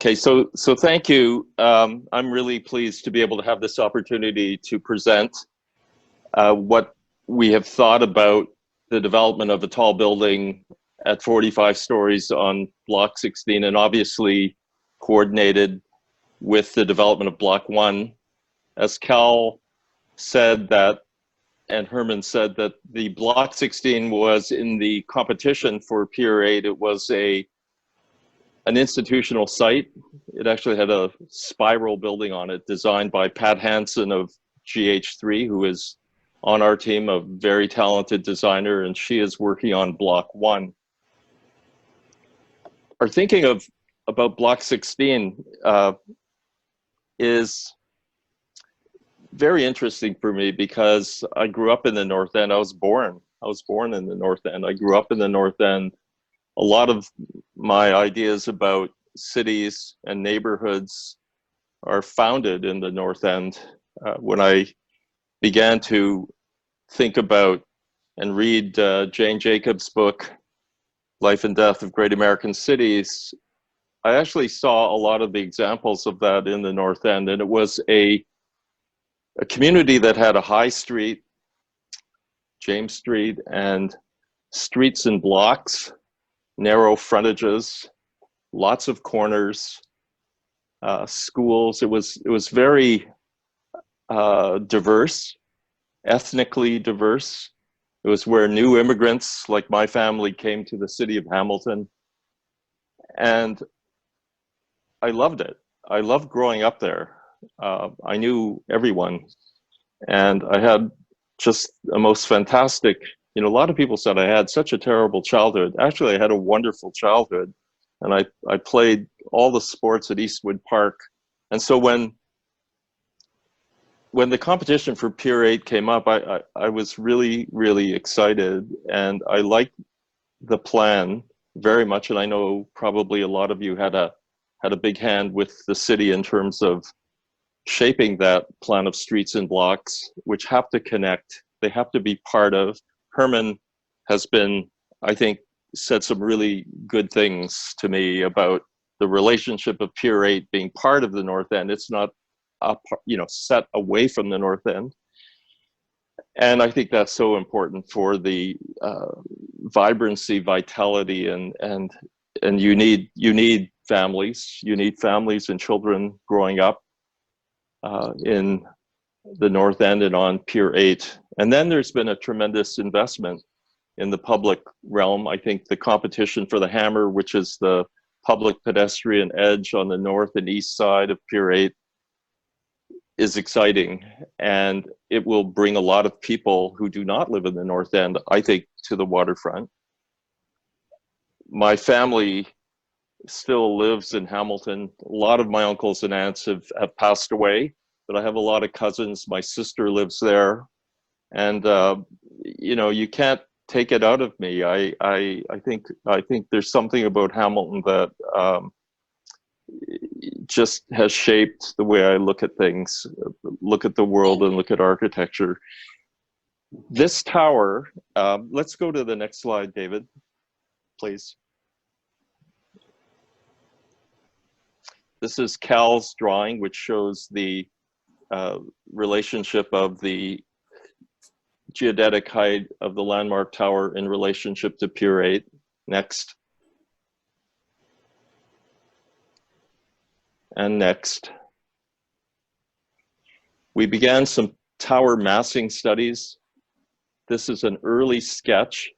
Okay, so thank you. I'm really pleased to be able to have this opportunity to present what we have thought about the development of a tall building at 45 stories on Block 16, and obviously coordinated with the development of Block 1. As Cal said that, and Herman said that the Block 16 was in the competition for Pier 8. It was an institutional site. It actually had a spiral building on it designed by Pat Hansen of GH3, who is on our team, a very talented designer, and she is working on Block 1. Our thinking about Block 16 is very interesting for me because I grew up in the North End. I was born in the North End. I grew up in the North End. A lot of my ideas about cities and neighborhoods are founded in the North End. When I began to think about and read Jane Jacobs' book, Life and Death of Great American Cities, I actually saw a lot of the examples of that in the North End. And it was a community that had a high street, James Street, and streets and blocks, narrow frontages, lots of corners, schools. It was very diverse, ethnically diverse. It was where new immigrants like my family came to the city of Hamilton. And I loved it. I loved growing up there. I knew everyone, and I had just a most fantastic, a lot of people said I had such a terrible childhood. Actually, I had a wonderful childhood, and I played all the sports at Eastwood Park. And so when the competition for Pier 8 came up, I was really, really excited, and I liked the plan very much. And I know probably a lot of you had a big hand with the city in terms of shaping that plan of streets and blocks, which have to connect. They have to be part of. Herman has been, I think, said some really good things to me about the relationship of Pier 8 being part of the North End. It's not set away from the North End. And I think that's so important for the vibrancy, vitality, and you need families. You need families and children growing up in the North End and on Pier 8. And then there's been a tremendous investment in the public realm. I think the competition for the Hammer, which is the public pedestrian edge on the north and east side of Pier 8, is exciting. And it will bring a lot of people who do not live in the North End, I think, to the waterfront. My family still lives in Hamilton. A lot of my uncles and aunts have passed away, but I have a lot of cousins. My sister lives there, and you can't take it out of me. I think there's something about Hamilton that just has shaped the way I look at things, look at the world, and look at architecture. This tower, let's go to the next slide, David, please. This is Cal's drawing, which shows the relationship of the geodetic height of the landmark tower in relationship to Pier 8. Next. And next. We began some tower massing studies. This is an early sketch.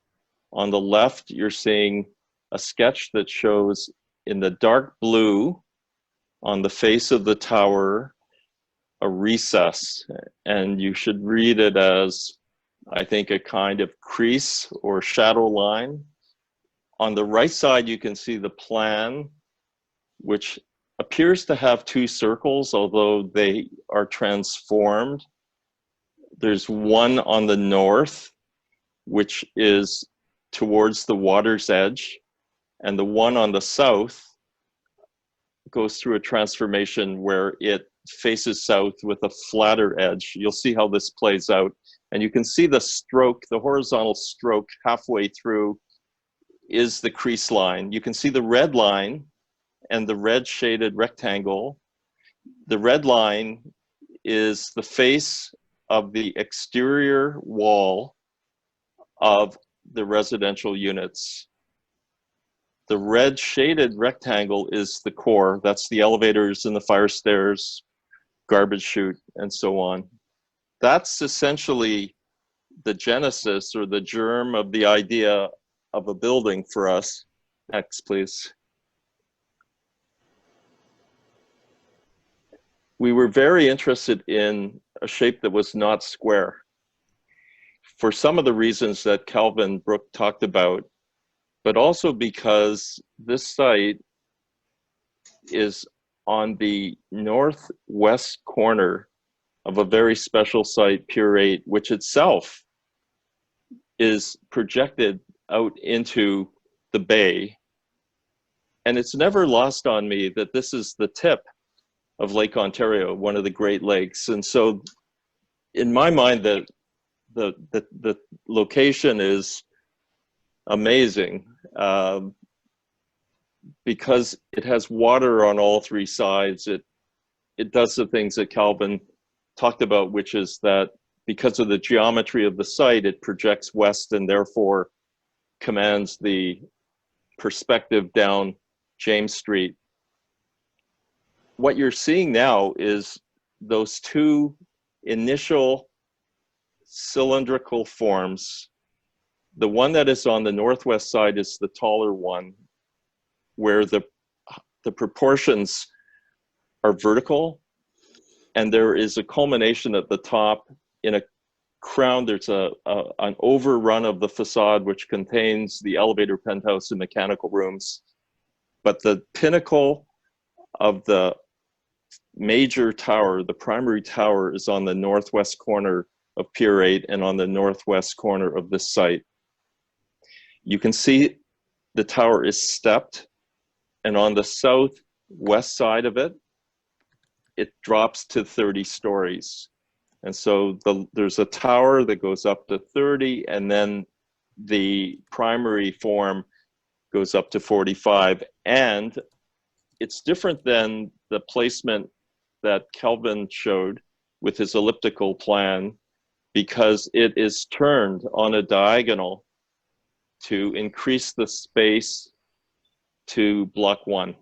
On the left, you're seeing a sketch that shows in the dark blue on the face of the tower a recess, and you should read it as, I think, a kind of crease or shadow line. On the right side, you can see the plan, which appears to have two circles, although they are transformed. There's one on the north, which is towards the water's edge, and the one on the south goes through a transformation where it faces south with a flatter edge. You'll see how this plays out. And you can see the stroke, the horizontal stroke halfway through is the crease line. You can see the red line, and the red shaded rectangle. The red line is the face of the exterior wall of the residential units. The red shaded rectangle is the core. That's the elevators and the fire stairs, garbage chute, and so on. That's essentially the genesis or the germ of the idea of a building for us. Next, please. We were very interested in a shape that was not square for some of the reasons that Calvin Brooke talked about, but also because this site is on the northwest corner of a very special site, Pier 8, which itself is projected out into the bay. And it's never lost on me that this is the tip of Lake Ontario, one of the Great Lakes. And so in my mind, the location is amazing because it has water on all three sides. It does the things that Calvin talked about, which is that because of the geometry of the site, it projects west and therefore commands the perspective down James Street. What you're seeing now is those two initial cylindrical forms. The one that is on the northwest side is the taller one, where the proportions are vertical, and there is a culmination at the top in a crown. There's an overrun of the facade, which contains the elevator, penthouse, and mechanical rooms. But the pinnacle of the major tower, the primary tower, is on the northwest corner of Pier 8 and on the northwest corner of this site. You can see the tower is stepped, and on the southwest side of it, it drops to 30 stories. And so there's a tower that goes up to 30, and then the primary form goes up to 45. And it's different than the placement that Kelvin showed with his elliptical plan, because it is turned on a diagonal to increase the space to block 1.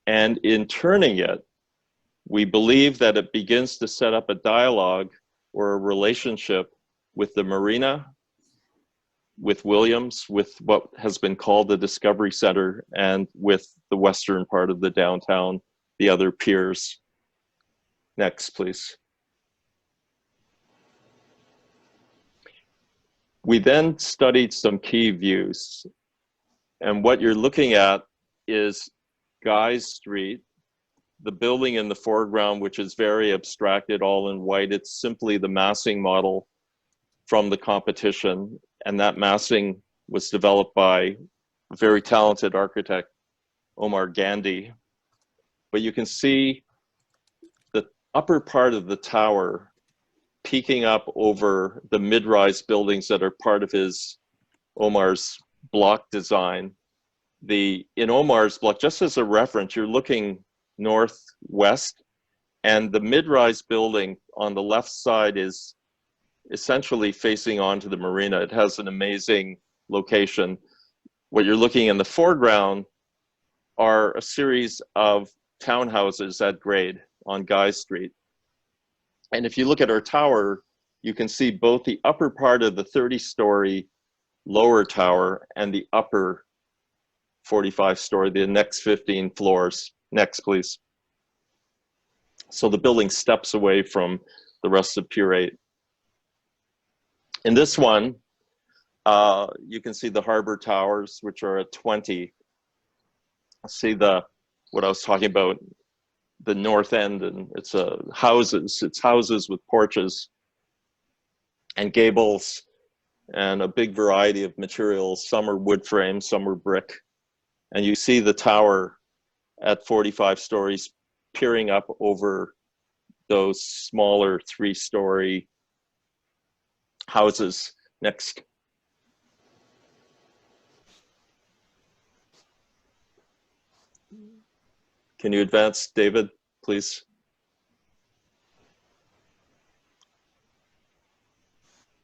And in turning it, we believe that it begins to set up a dialogue or a relationship with the marina, with Williams, with what has been called the Discovery Center, and with the western part of the downtown, the other piers. Next, please. We then studied some key views. And what you're looking at is Guy's Street, the building in the foreground, which is very abstracted, all in white. It's simply the massing model from the competition. And that massing was developed by a very talented architect, Omar Gandhi. But you can see the upper part of the tower peeking up over the mid-rise buildings that are part of Omar's block design. In Omar's block, just as a reference, you're looking northwest, and the mid-rise building on the left side is essentially facing onto the marina. It has an amazing location. What you're looking in the foreground are a series of townhouses at grade on Guy Street. And if you look at our tower, you can see both the upper part of the 30-story lower tower and the upper 45-story, the next 15 floors. Next, please. So the building steps away from the rest of Pier 8. In this one, you can see the harbor towers, which are at 20. See what I was talking about, the North End, and it's houses with porches and gables and a big variety of materials. Some are wood frame, some are brick. And you see the tower at 45 stories peering up over those smaller 3-story houses. Next. Can you advance, David, please?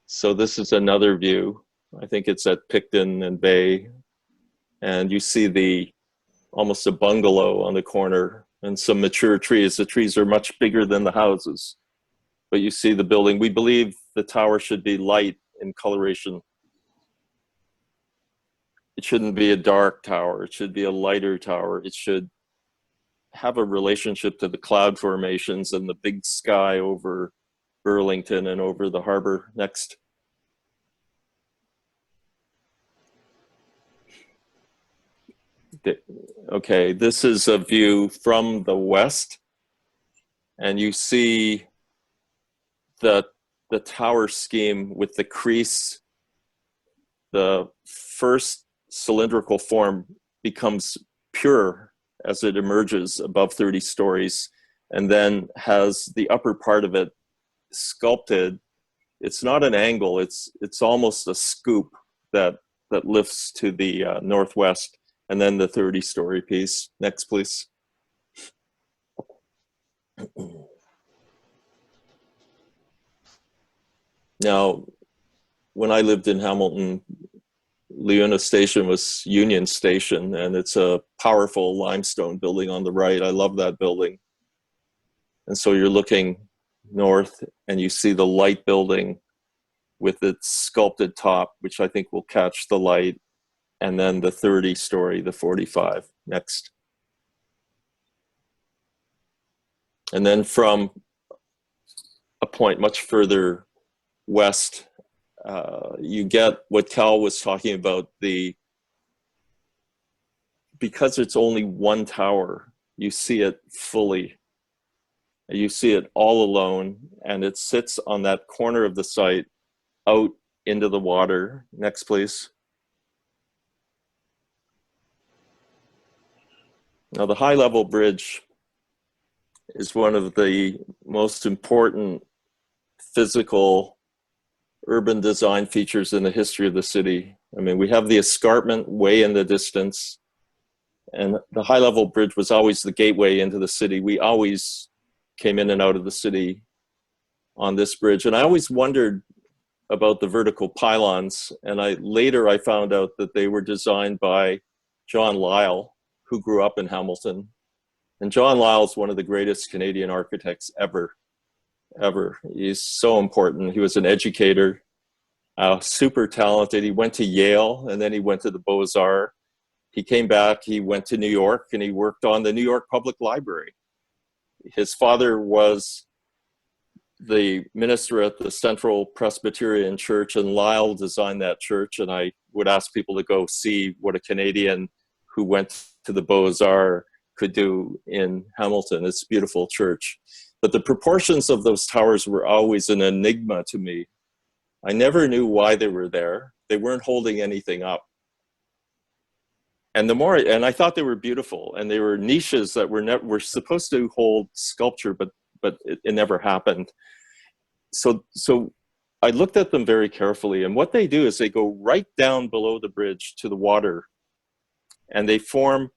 So this is another view. I think it's at Picton and Bay. And you see almost a bungalow on the corner and some mature trees. The trees are much bigger than the houses, but you see the building. We believe the tower should be light in coloration. It shouldn't be a dark tower. It should be a lighter tower. It should have a relationship to the cloud formations and the big sky over Burlington and over the harbor. Next. Okay, this is a view from the west, and you see the tower scheme with the crease. The first cylindrical form becomes pure as it emerges above 30 stories, and then has the upper part of it sculpted. It's not an angle, it's almost a scoop that lifts to the northwest, and then the 30-story piece. Next, please. Now, when I lived in Hamilton, Leona Station was Union Station, and it's a powerful limestone building on the right. I love that building. And so you're looking north, and you see the light building with its sculpted top, which I think will catch the light, and then the 30-story, the 45. Next. And then from a point much further west, you get what Cal was talking about, because it's only one tower, you see it fully. You see it all alone, and it sits on that corner of the site out into the water. Next, please. Now, the high-level bridge is one of the most important physical urban design features in the history of the city. I mean, we have the escarpment way in the distance, and the high-level bridge was always the gateway into the city. We always came in and out of the city on this bridge. And I always wondered about the vertical pylons, and later I found out that they were designed by John Lyle, who grew up in Hamilton. And John Lyle is one of the greatest Canadian architects ever. He's so important. He was an educator, super talented. He went to Yale, and then he went to the Beaux-Arts. He came back, he went to New York, and he worked on the New York Public Library. His father was the minister at the Central Presbyterian Church, and Lyle designed that church. And I would ask people to go see what a Canadian who went to the Beaux-Arts could do in Hamilton. It's a beautiful church. But the proportions of those towers were always an enigma to me. I never knew why they were there. They weren't holding anything up. And I thought they were beautiful, and they were niches that were supposed to hold sculpture, but it never happened. So I looked at them very carefully, and what they do is they go right down below the bridge to the water, and they form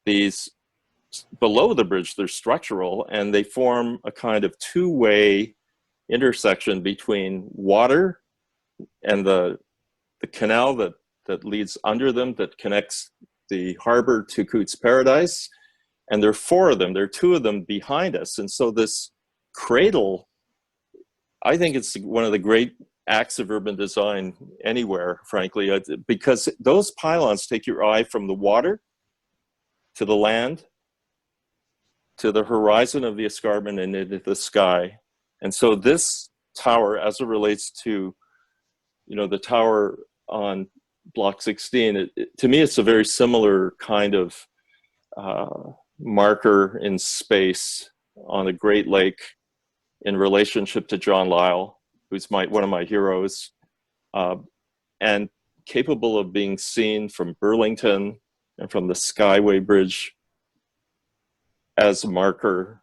these, below the bridge, they're structural, and they form a kind of two-way intersection between water and the canal that leads under them, that connects the harbor to Cootes Paradise. And there are four of them. There are two of them behind us. And so this cradle, I think it's one of the great acts of urban design anywhere, frankly, because those pylons take your eye from the water to the land, to the horizon of the escarpment, and into the sky. And so this tower, as it relates to, the tower on Block 16, to me, it's a very similar kind of marker in space on a Great Lake in relationship to John Lyle, who's one of my heroes, and capable of being seen from Burlington and from the Skyway Bridge as a marker,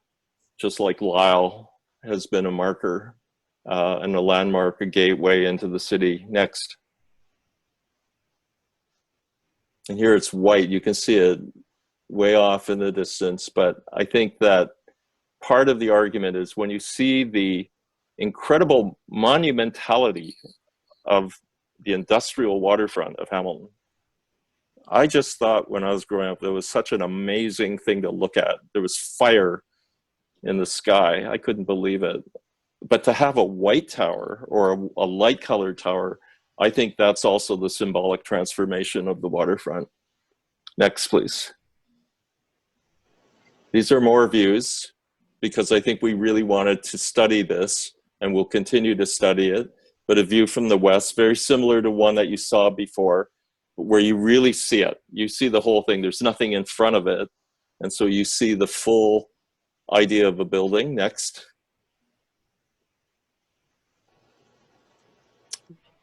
just like Lyle has been a marker and a landmark, a gateway into the city. Next. And here it's white. You can see it way off in the distance, but I think that part of the argument is when you see the incredible monumentality of the industrial waterfront of Hamilton. I just thought when I was growing up, there was such an amazing thing to look at. There was fire in the sky. I couldn't believe it. But to have a white tower or a light colored tower, I think that's also the symbolic transformation of the waterfront. Next, please. These are more views because I think we really wanted to study this and we'll continue to study it. But a view from the west, very similar to one that you saw before, where you really see it. You see the whole thing. There's nothing in front of it. And so you see the full idea of a building. Next.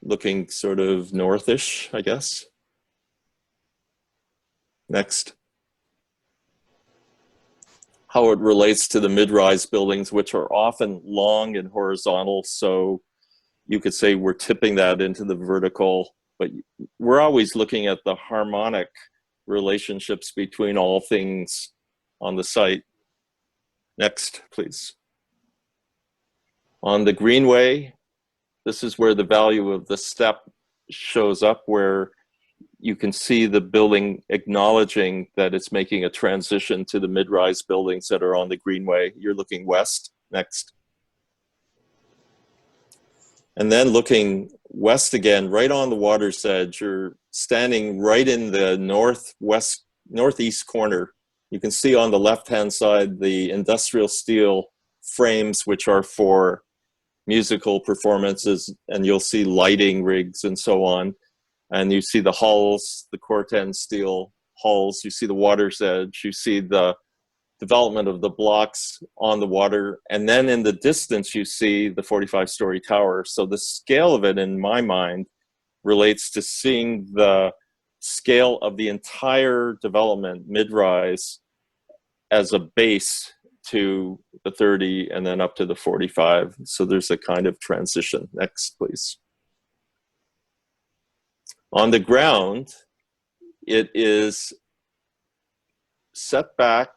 Looking sort of northish, I guess. Next. How it relates to the mid-rise buildings, which are often long and horizontal. So you could say we're tipping that into the vertical, but we're always looking at the harmonic relationships between all things on the site. Next, please. On the greenway, this is where the value of the step shows up, where you can see the building acknowledging that it's making a transition to the mid-rise buildings that are on the greenway. You're looking west. Next. And then looking west again, right on the water's edge, you're standing right in the northeast corner. You can see on the left-hand side the industrial steel frames, which are for musical performances, and you'll see lighting rigs and so on. And you see the hulls, the Corten steel hulls, you see the water's edge, you see the development of the blocks on the water, and then in the distance you see the 45-story tower. So the scale of it, in my mind, relates to seeing the scale of the entire development mid-rise as a base to the 30 and then up to the 45. So there's a kind of transition. Next, please. On the ground, it is set back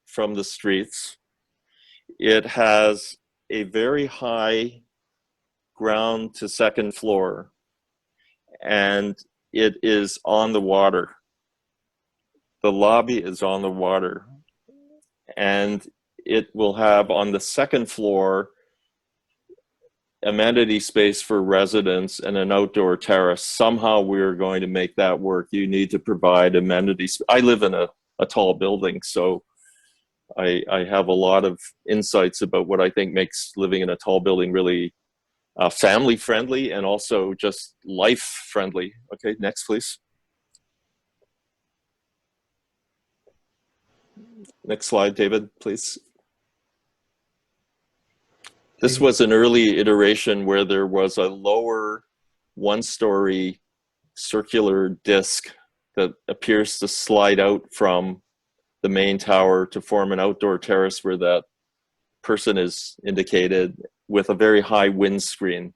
from the streets. It has a very high ground to second floor, and it is on the water. The lobby is on the water, and it will have on the second floor amenity space for residents and an outdoor terrace. Somehow we're going to make that work. You need to provide amenities. I live in a tall building, so I have a lot of insights about what I think makes living in a tall building really family friendly and also just life friendly. Okay, next please. Next slide, David, please. This was an early iteration where there was a lower one-story circular disc that appears to slide out from the main tower to form an outdoor terrace where that person is indicated with a very high windscreen.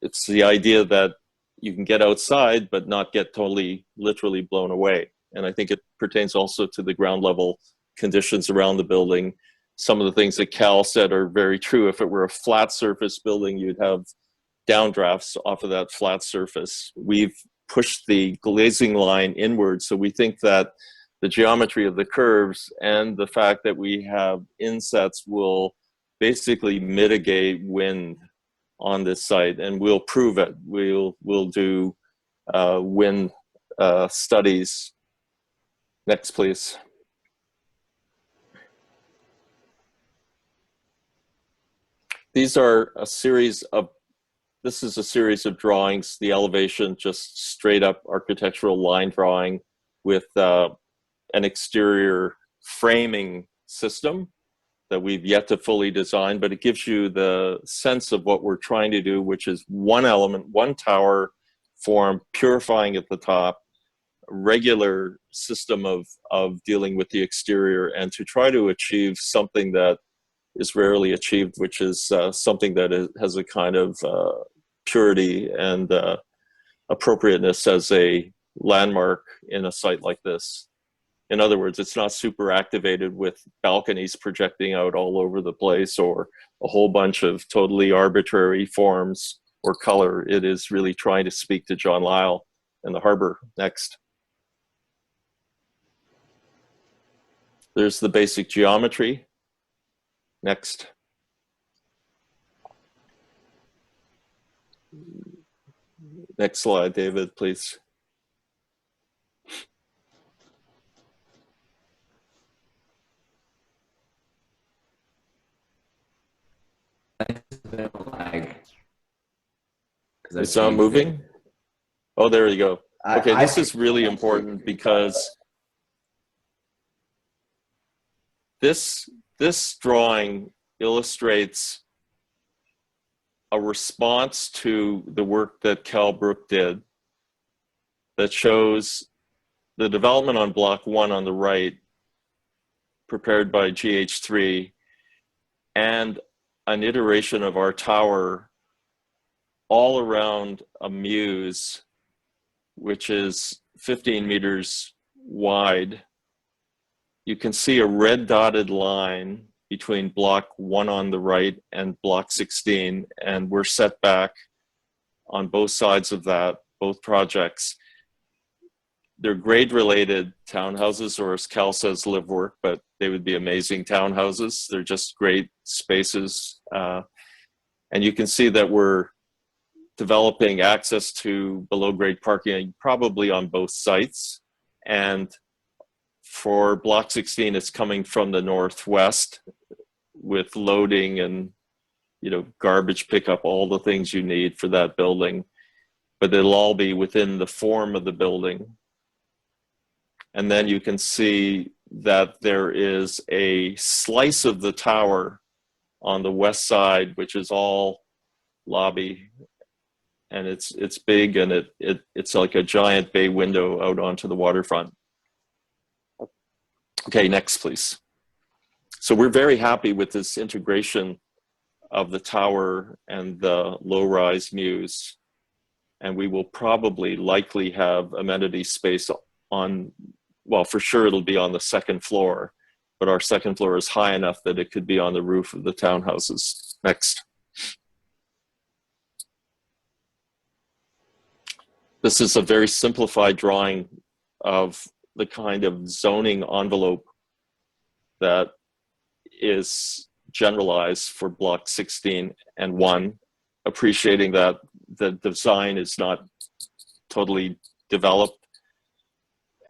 It's the idea that you can get outside but not get totally literally blown away. And I think it pertains also to the ground level conditions around the building. Some of the things that Cal said are very true. If it were a flat surface building, you'd have downdrafts off of that flat surface. We've pushed the glazing line inward, so we think that the geometry of the curves and the fact that we have insets will basically mitigate wind on this site, and we'll prove it. We'll do wind studies. Next, please. These are a series of, this is a series of drawings, the elevation, just straight up architectural line drawing with an exterior framing system that we've yet to fully design, but it gives you the sense of what we're trying to do, which is one element, one tower form, purifying at the top, a regular system of dealing with the exterior, and to try to achieve something that is rarely achieved, which is something that has a kind of purity and appropriateness as a landmark in a site like this. In other words, it's not super activated with balconies projecting out all over the place or a whole bunch of totally arbitrary forms or color. It is really trying to speak to John Lisle and the harbor. Next. There's the basic geometry. Next. Next slide, David, please. It's not moving? Oh, there you go. Okay, this is really important because this drawing illustrates a response to the work that Cal Brook did that shows the development on block 1 on the right, prepared by GH3, and an iteration of our tower all around a muse, which is 15 meters wide. You can see a red dotted line between block 1 on the right and block 16, and we're set back on both sides of that, both projects. They're grade-related townhouses, or as Cal says, live work, but they would be amazing townhouses. They're just great spaces. And you can see that we're developing access to below-grade parking probably on both sites. And for block 16, it's coming from the northwest with loading and, you know, garbage pickup, all the things you need for that building. But it'll all be within the form of the building. And then you can see that there is a slice of the tower on the west side, which is all lobby. And it's big, and it's like a giant bay window out onto the waterfront. Okay, next, please. So we're very happy with this integration of the tower and the low-rise muse. And we will probably likely have amenity space on, well, for sure it'll be on the second floor, but our second floor is high enough that it could be on the roof of the townhouses. Next. This is a very simplified drawing of the kind of zoning envelope that is generalized for block 16 and 1, appreciating that the design is not totally developed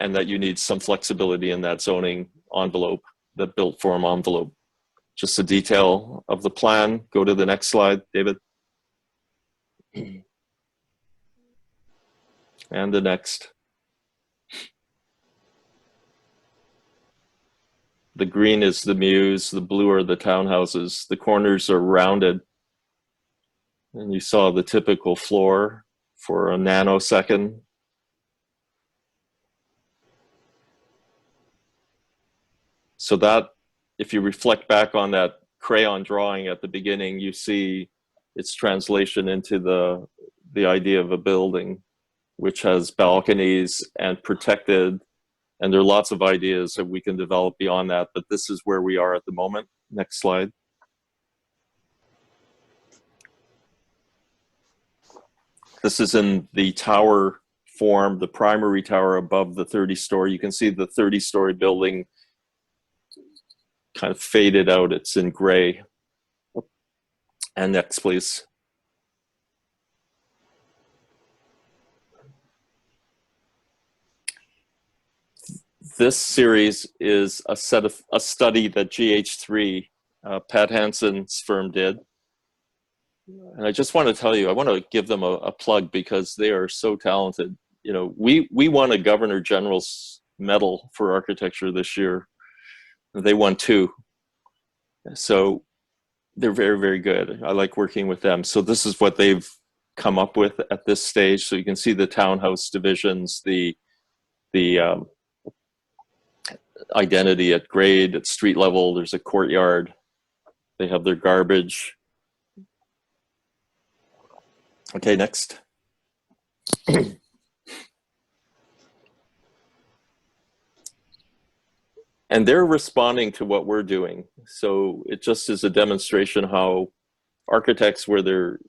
and that you need some flexibility in that zoning envelope, the built form envelope. Just a detail of the plan. Go to the next slide, David. And the next. The green is the muse, the blue are the townhouses. The corners are rounded. And you saw the typical floor for a nanosecond. So that, if you reflect back on that crayon drawing at the beginning, you see its translation into the idea of a building, which has balconies and protected. And there are lots of ideas that we can develop beyond that, but this is where we are at the moment. Next slide. This is in the tower form, the primary tower above the 30-story. You can see the 30-story building kind of faded out. It's in gray. And next, please. This series is a study that GH3, Pat Hansen's firm, did. And I just want to tell you, I want to give them a plug because they are so talented. You know, we won a Governor General's Medal for architecture this year. They won 2. So they're very, very good. I like working with them. So this is what they've come up with at this stage. So you can see the townhouse divisions, the identity at grade, at street level. There's a courtyard. They have their garbage. Okay, next. and they're responding to what we're doing. So it just is a demonstration how architects, where they're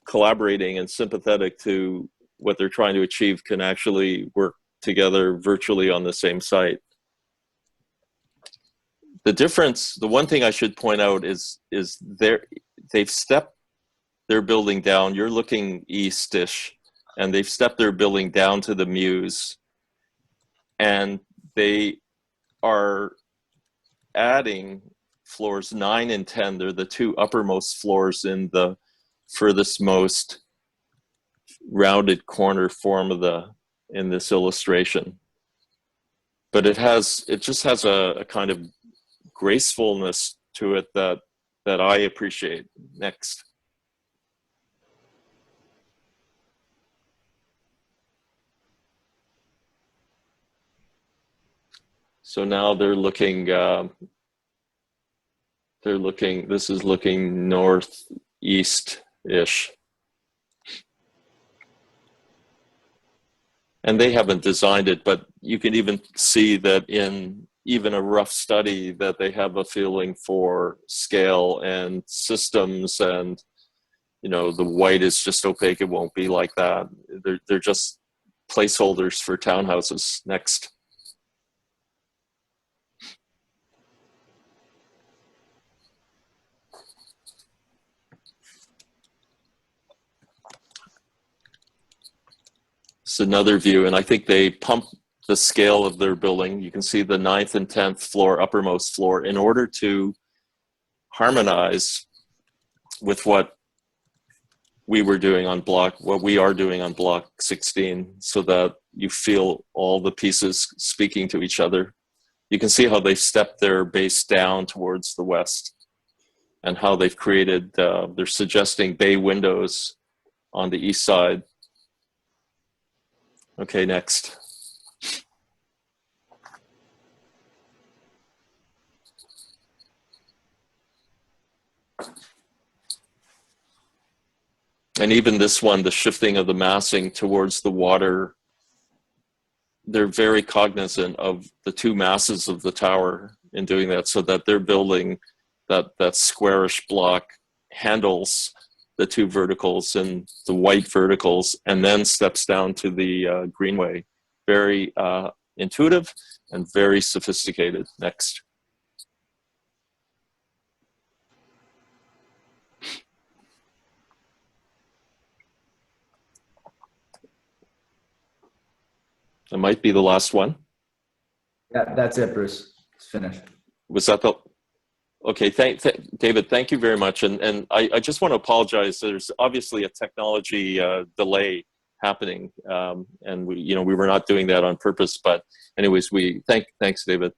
collaborating and sympathetic to what they're trying to achieve, can actually work together virtually on the same site. The difference, the one thing I should point out is they've stepped their building down. You're looking east-ish, and they've stepped their building down to the Mews, and they are adding floors 9 and 10. They're the two uppermost floors in the furthest most rounded corner form of in this illustration. But it just has a kind of gracefulness to it that I appreciate. Next. So now they're looking, this is looking northeast-ish. And they haven't designed it, but you can even see that in even a rough study that they have a feeling for scale and systems, and you know, the white is just opaque. It won't be like that. They're just placeholders for townhouses. Next. It's another view, and I think they pump the scale of their building. You can see the 9th and 10th floor, uppermost floor, in order to harmonize with what we are doing on block 16, so that you feel all the pieces speaking to each other. You can see how they've stepped their base down towards the west, and how they've created, they're suggesting bay windows on the east side. Okay, next. And even this one, the shifting of the massing towards the water, they're very cognizant of the two masses of the tower in doing that, so that they're building that squarish block handles the two verticals and the white verticals, and then steps down to the greenway. Very intuitive and very sophisticated. Next. That might be the last one. Yeah, that's it, Bruce. It's finished. Was that the... Okay, David, thank you very much. And I just want to apologize. There's obviously a technology delay happening, and we were not doing that on purpose. But anyways, thanks, David.